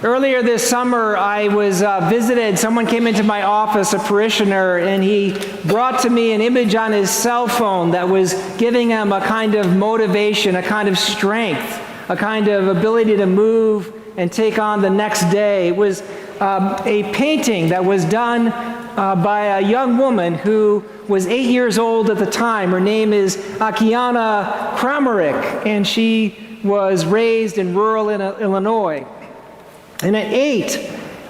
Earlier this summer, I was visited. Someone came into my office, a parishioner, and he brought to me an image on his cell phone that was giving him a kind of motivation, a kind of strength, a kind of ability to move and take on the next day. It was a painting that was done by a young woman who was 8 years old at the time. Her name is Danaher, and she was raised in rural Illinois. And at 8,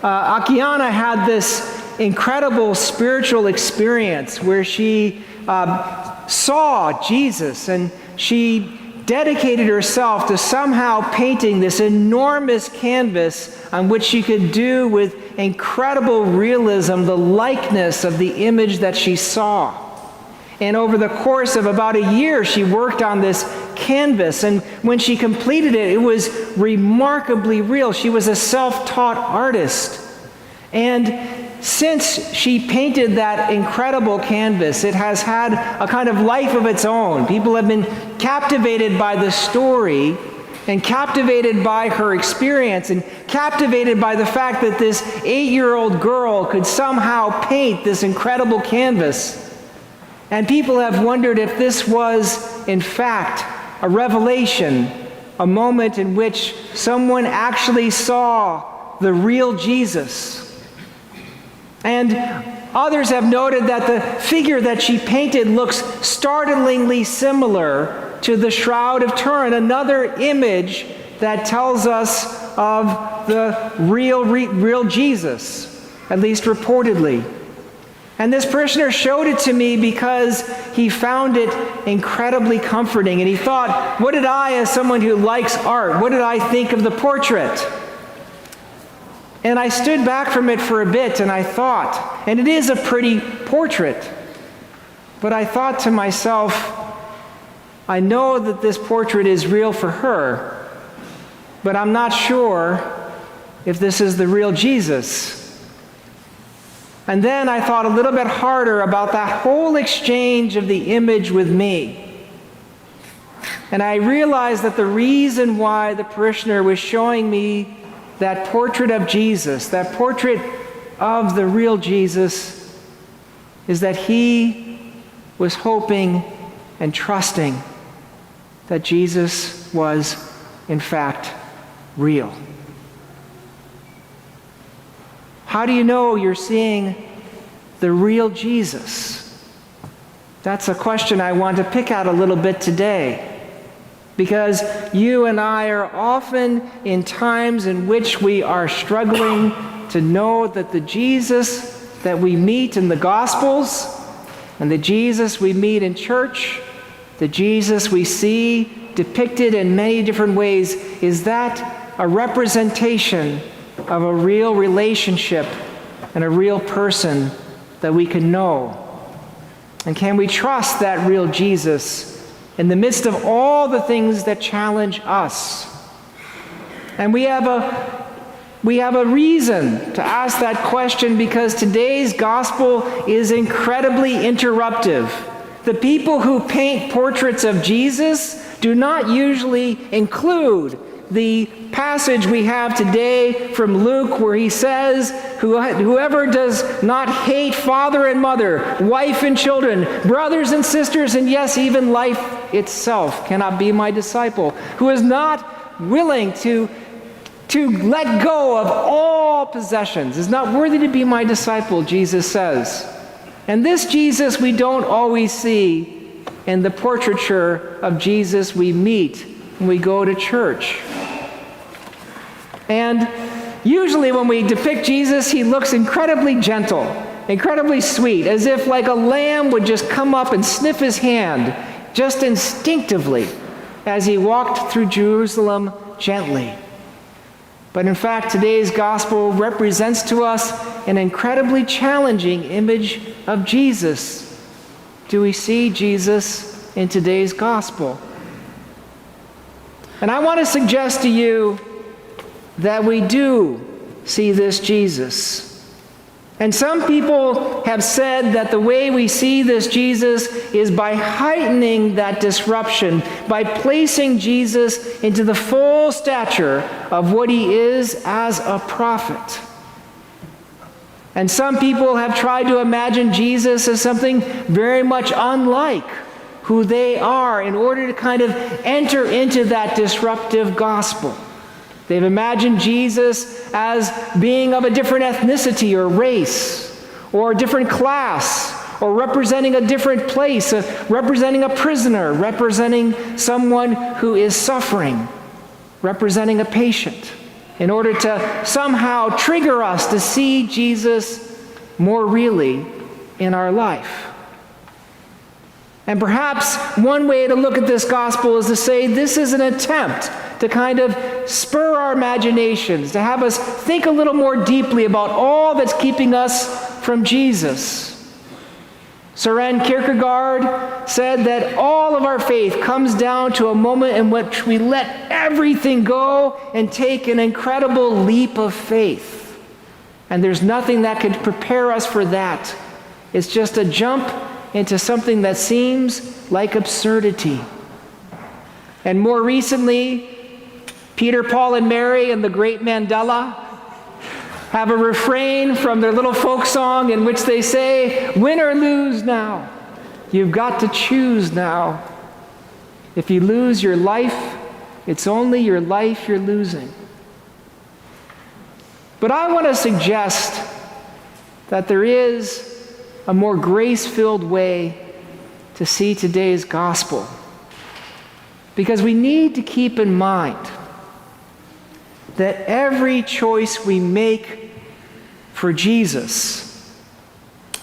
Akiana had this incredible spiritual experience where she saw Jesus, and she dedicated herself to somehow painting this enormous canvas on which she could do with incredible realism the likeness of the image that she saw. And over the course of about a year, she worked on this canvas. And when she completed it, it was remarkably real. She was a self-taught artist. And since she painted that incredible canvas, it has had a kind of life of its own. People have been captivated by the story and captivated by her experience and captivated by the fact that this 8-year-old girl could somehow paint this incredible canvas. And people have wondered if this was, in fact, a revelation, a moment in which someone actually saw the real Jesus. And others have noted that the figure that she painted looks startlingly similar to the Shroud of Turin, another image that tells us of the real Jesus, at least reportedly. And this parishioner showed it to me because he found it incredibly comforting. And he thought, what did I, as someone who likes art, what did I think of the portrait? And I stood back from it for a bit and I thought, and it is a pretty portrait, but I thought to myself, I know that this portrait is real for her, but I'm not sure if this is the real Jesus. And then I thought a little bit harder about that whole exchange of the image with me. And I realized that the reason why the parishioner was showing me that portrait of Jesus, that portrait of the real Jesus, is that he was hoping and trusting that Jesus was, in fact, real. How do you know you're seeing the real Jesus? That's a question I want to pick out a little bit today. Because you and I are often in times in which we are struggling to know that the Jesus that we meet in the Gospels and the Jesus we meet in church, the Jesus we see depicted in many different ways, is that a representation of a real relationship and a real person that we can know? And can we trust that real Jesus in the midst of all the things that challenge us? And we have a reason to ask that question, because today's gospel is incredibly interruptive. The people who paint portraits of Jesus do not usually include the passage we have today from Luke where he says, whoever does not hate father and mother, wife and children, brothers and sisters, and yes, even life itself cannot be my disciple. Who is not willing to let go of all possessions is not worthy to be my disciple, Jesus says. And this Jesus we don't always see in the portraiture of Jesus we meet when we go to church. And usually when we depict Jesus, he looks incredibly gentle, incredibly sweet, as if like a lamb would just come up and sniff his hand just instinctively as he walked through Jerusalem gently. But in fact, today's gospel represents to us an incredibly challenging image of Jesus. Do we see Jesus in today's gospel? And I want to suggest to you that we do see this Jesus. And some people have said that the way we see this Jesus is by heightening that disruption, by placing Jesus into the full stature of what he is as a prophet. And some people have tried to imagine Jesus as something very much unlike who they are in order to kind of enter into that disruptive gospel. They've imagined Jesus as being of a different ethnicity or race, or a different class, or representing a different place, representing a prisoner, representing someone who is suffering, representing a patient, in order to somehow trigger us to see Jesus more really in our life. And perhaps one way to look at this gospel is to say this is an attempt to kind of spur our imaginations, to have us think a little more deeply about all that's keeping us from Jesus. Søren Kierkegaard said that all of our faith comes down to a moment in which we let everything go and take an incredible leap of faith. And there's nothing that could prepare us for that. It's just a jump into something that seems like absurdity. And more recently, Peter, Paul, and Mary and the great Mandela have a refrain from their little folk song in which they say, "Win or lose now. You've got to choose now. If you lose your life, it's only your life you're losing." But I want to suggest that there is a more grace-filled way to see today's gospel. Because we need to keep in mind that every choice we make for Jesus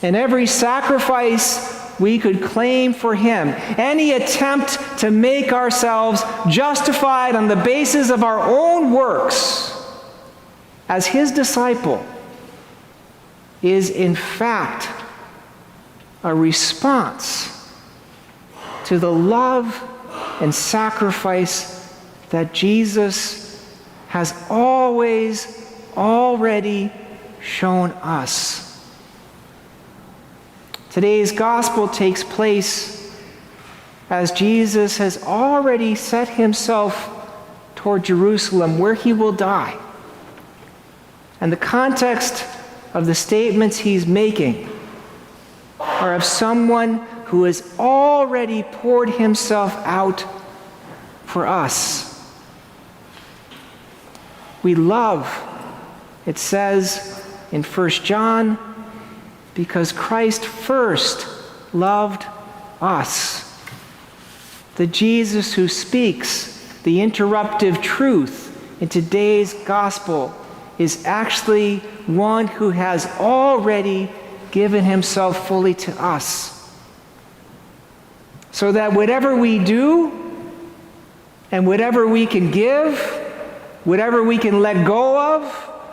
and every sacrifice we could claim for him, any attempt to make ourselves justified on the basis of our own works as his disciple, is in fact a response to the love and sacrifice that Jesus has already shown us. Today's gospel takes place as Jesus has already set himself toward Jerusalem, where he will die. And the context of the statements he's making are of someone who has already poured himself out for us. We love, it says in 1 John, because Christ first loved us. The Jesus who speaks the interruptive truth in today's gospel is actually one who has already given himself fully to us. So that whatever we do and whatever we can give, whatever we can let go of,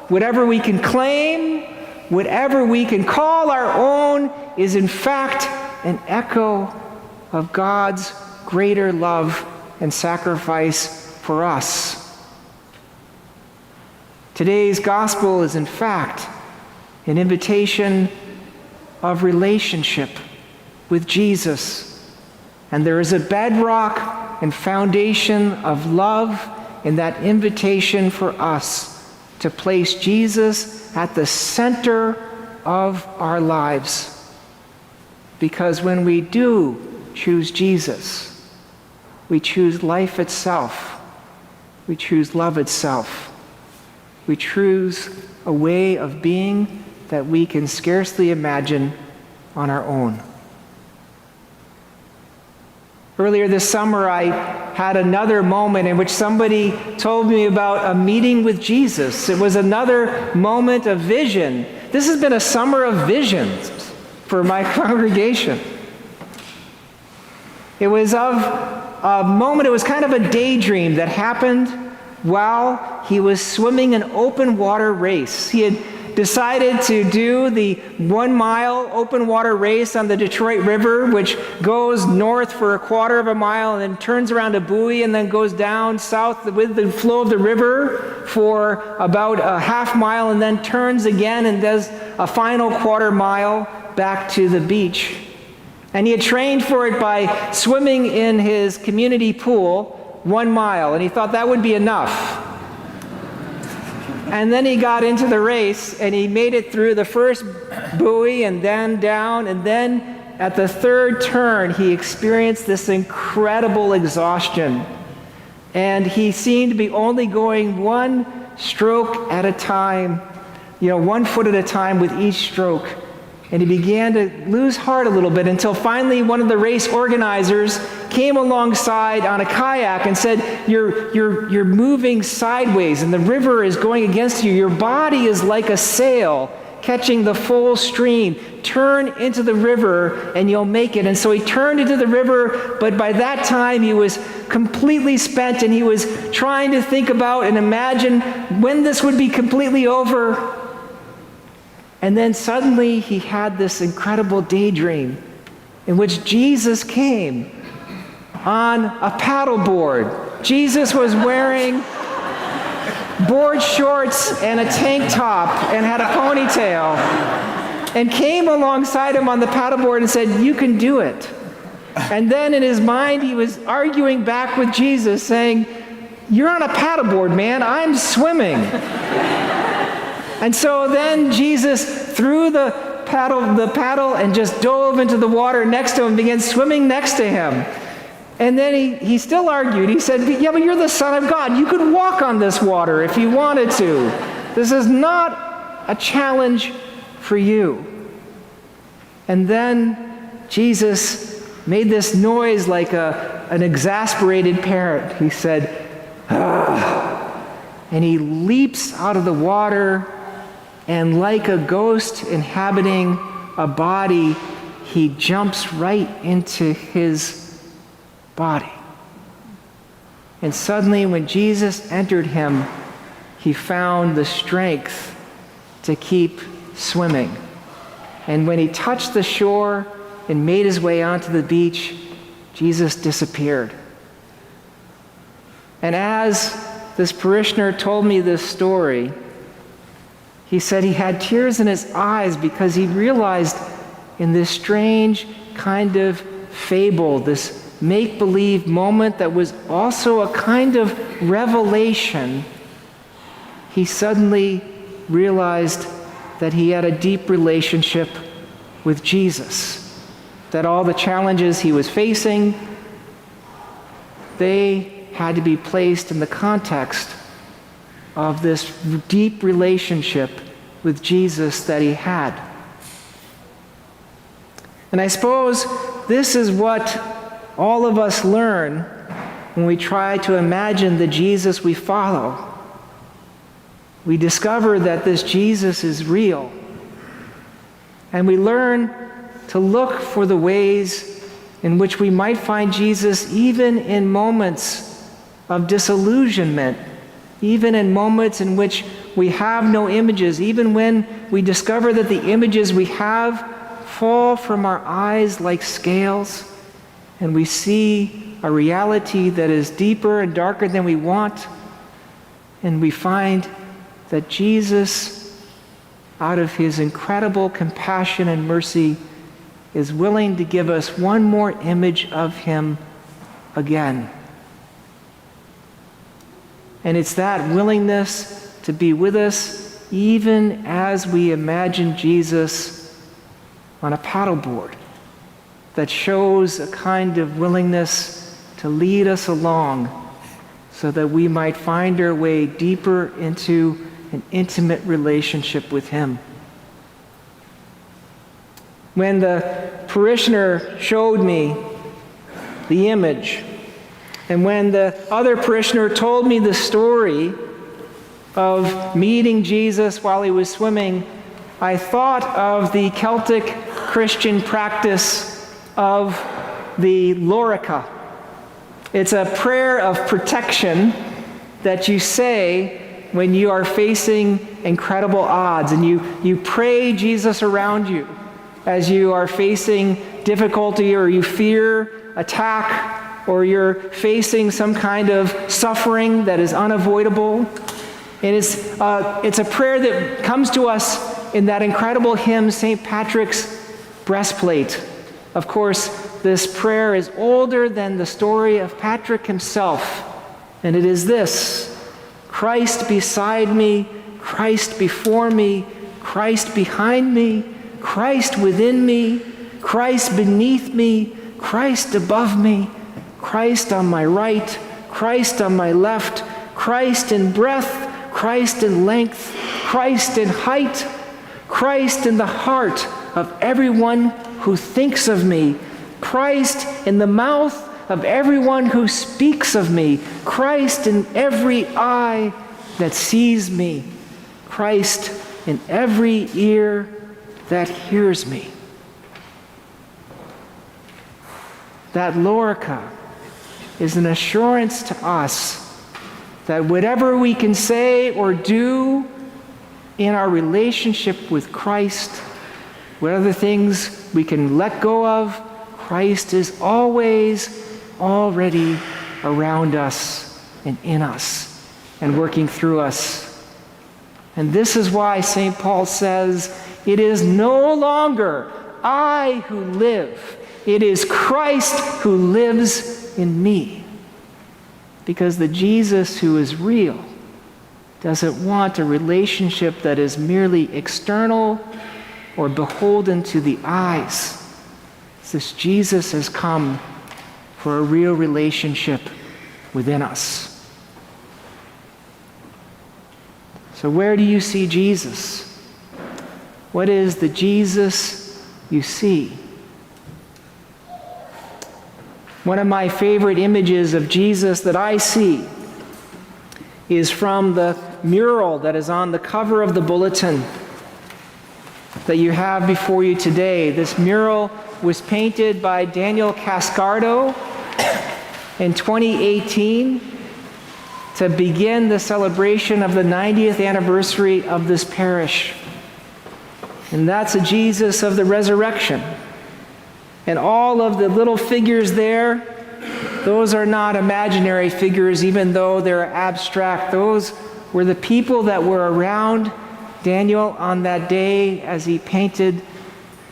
whatever we can claim, whatever we can call our own, is in fact an echo of God's greater love and sacrifice for us. Today's gospel is in fact an invitation of relationship with Jesus. And there is a bedrock and foundation of love in that invitation for us to place Jesus at the center of our lives. Because when we do choose Jesus, we choose life itself. We choose love itself. We choose a way of being that we can scarcely imagine on our own. Earlier this summer, I had another moment in which somebody told me about a meeting with Jesus. It was another moment of vision. This has been a summer of visions for my congregation. It was of a moment, it was kind of a daydream that happened while he was swimming an open water race. He had decided to do the 1 mile open water race on the Detroit River, which goes north for a quarter of a mile and then turns around a buoy and then goes down south with the flow of the river for about a half mile and then turns again and does a final quarter mile back to the beach. And he had trained for it by swimming in his community pool 1 mile, and he thought that would be enough. And then he got into the race, and he made it through the first buoy and then down, and then at the third turn, he experienced this incredible exhaustion. And he seemed to be only going 1 stroke at a time, 1 foot at a time with each stroke. And he began to lose heart a little bit until finally one of the race organizers came alongside on a kayak and said, you're moving sideways and the river is going against you. Your body is like a sail catching the full stream. Turn into the river and you'll make it. And so he turned into the river, but by that time he was completely spent and he was trying to think about and imagine when this would be completely over. And then suddenly he had this incredible daydream in which Jesus came on a paddleboard. Jesus was wearing board shorts and a tank top and had a ponytail and came alongside him on the paddleboard and said, "You can do it." And then in his mind he was arguing back with Jesus saying, "You're on a paddleboard, man. I'm swimming." And so then Jesus threw the paddle and just dove into the water next to him and began swimming next to him. And then he still argued. He said, "Yeah, but you're the Son of God. You could walk on this water if you wanted to. This is not a challenge for you." And then Jesus made this noise like an exasperated parent. He said, "Ah." And he leaps out of the water, and like a ghost inhabiting a body, he jumps right into his body. And suddenly, when Jesus entered him, he found the strength to keep swimming. And when he touched the shore and made his way onto the beach, Jesus disappeared. And as this parishioner told me this story, he said he had tears in his eyes because he realized in this strange kind of fable, this make-believe moment that was also a kind of revelation, he suddenly realized that he had a deep relationship with Jesus, that all the challenges he was facing, they had to be placed in the context of this deep relationship with Jesus that he had. And I suppose this is what all of us learn when we try to imagine the Jesus we follow. We discover that this Jesus is real. And we learn to look for the ways in which we might find Jesus even in moments of disillusionment, even in moments in which we have no images, even when we discover that the images we have fall from our eyes like scales, and we see a reality that is deeper and darker than we want, and we find that Jesus, out of his incredible compassion and mercy, is willing to give us one more image of him again. And it's that willingness to be with us even as we imagine Jesus on a paddleboard that shows a kind of willingness to lead us along so that we might find our way deeper into an intimate relationship with him. When the parishioner showed me the image, and when the other parishioner told me the story of meeting Jesus while he was swimming, I thought of the Celtic Christian practice of the Lorica. It's a prayer of protection that you say when you are facing incredible odds and you pray Jesus around you as you are facing difficulty or you fear attack or you're facing some kind of suffering that is unavoidable. And it's a prayer that comes to us in that incredible hymn, St. Patrick's Breastplate. Of course, this prayer is older than the story of Patrick himself. And it is this: Christ beside me, Christ before me, Christ behind me, Christ within me, Christ beneath me, Christ above me, Christ on my right, Christ on my left, Christ in breadth, Christ in length, Christ in height, Christ in the heart of everyone who thinks of me, Christ in the mouth of everyone who speaks of me, Christ in every eye that sees me, Christ in every ear that hears me. That Lorica is an assurance to us that whatever we can say or do in our relationship with Christ, whatever things we can let go of, Christ is always already around us and in us and working through us. And this is why St. Paul says, it is no longer I who live, it is Christ who lives in me. Because the Jesus who is real doesn't want a relationship that is merely external or beholden to the eyes. This Jesus has come for a real relationship within us. So where do you see Jesus? What is the Jesus you see? One of my favorite images of Jesus that I see is from the mural that is on the cover of the bulletin that you have before you today. This mural was painted by Daniel Cascardo in 2018 to begin the celebration of the 90th anniversary of this parish. And that's a Jesus of the resurrection. And all of the little figures there, those are not imaginary figures, even though they're abstract. Those were the people that were around Daniel on that day as he painted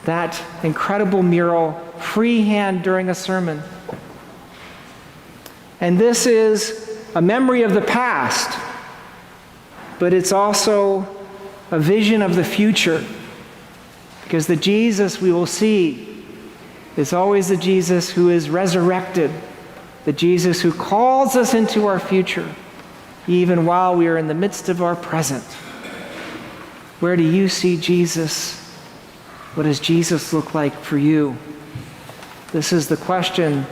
that incredible mural freehand during a sermon. And this is a memory of the past, but it's also a vision of the future, because the Jesus we will see is always the Jesus who is resurrected, the Jesus who calls us into our future, even while we are in the midst of our present. Where do you see Jesus? What does Jesus look like for you? This is the question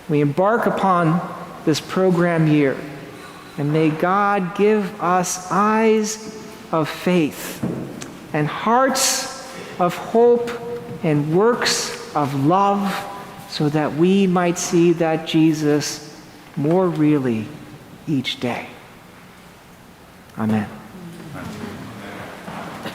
we embark upon this program year. And may God give us eyes of faith and hearts of hope and works of love so that we might see that Jesus more really each day. Amen.